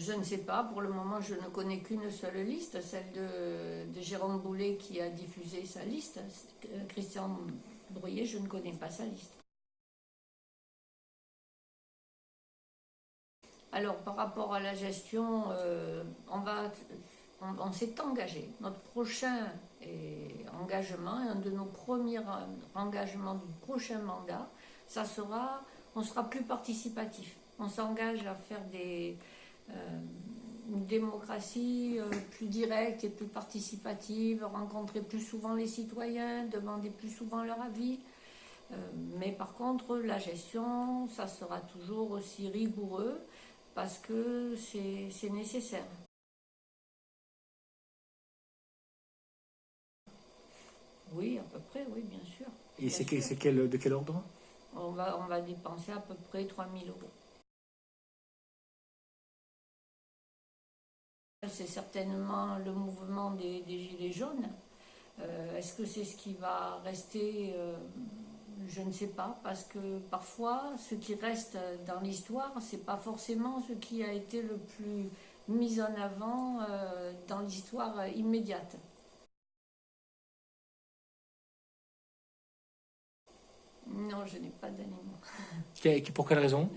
Je ne sais pas, pour le moment je ne connais qu'une seule liste, celle de Jérôme Boulet qui a diffusé sa liste. Christian Bruyé, je ne connais pas sa liste. Alors par rapport à la gestion, on s'est engagé. Notre prochain engagement, un de nos premiers engagements du prochain mandat, on sera plus participatif. On s'engage à faire une démocratie plus directe et plus participative, rencontrer plus souvent les citoyens, demander plus souvent leur avis. Mais par contre, la gestion, ça sera toujours aussi rigoureux parce que c'est nécessaire. Oui, à peu près, oui, bien sûr. Et c'est de quel ordre? On va dépenser à peu près 3 000 euros. C'est certainement le mouvement des Gilets jaunes. Est-ce que c'est ce qui va rester? Je ne sais pas, parce que parfois, ce qui reste dans l'histoire, c'est pas forcément ce qui a été le plus mis en avant dans l'histoire immédiate. Non, je n'ai pas d'animaux. Pour quelle raison?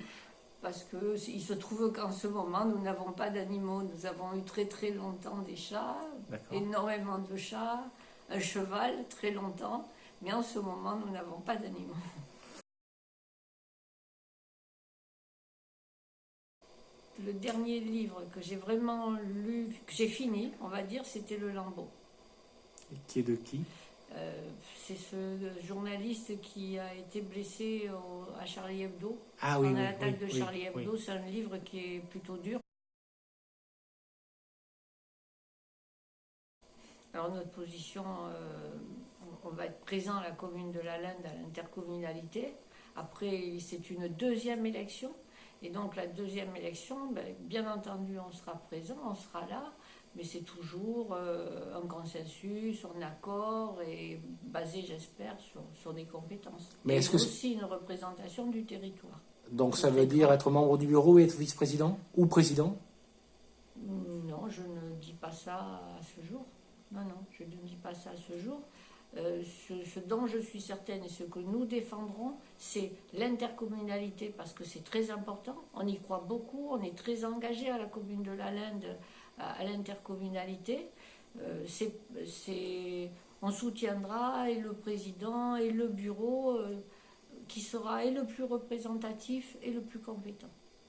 Parce qu'il se trouve qu'en ce moment, nous n'avons pas d'animaux. Nous avons eu très très longtemps des chats, énormément de chats, un cheval très longtemps, mais en ce moment, nous n'avons pas d'animaux. Le dernier livre que j'ai vraiment lu, que j'ai fini, on va dire, c'était Le Lambeau. Qui est de qui? C'est ce journaliste qui a été blessé à Charlie Hebdo. Ah oui, pendant l'attaque de Charlie Hebdo, oui. c'est un livre qui est plutôt dur. Alors notre position, on va être présent à la commune de la Linde, à l'intercommunalité. Après, c'est une deuxième élection. Et donc la deuxième élection, bien entendu, on sera présent, on sera là. Mais c'est toujours un consensus, un accord, et basé, j'espère, sur des compétences. Mais est-ce que aussi une représentation du territoire. Donc ça veut dire être membre du bureau et être vice-président ou président? Non, je ne dis pas ça à ce jour. Non, je ne dis pas ça à ce jour. Ce dont je suis certaine et ce que nous défendrons, c'est l'intercommunalité, parce que c'est très important. On y croit beaucoup, on est très engagé à la commune de la Linde, à l'intercommunalité. On soutiendra et le président et le bureau qui sera et le plus représentatif et le plus compétent.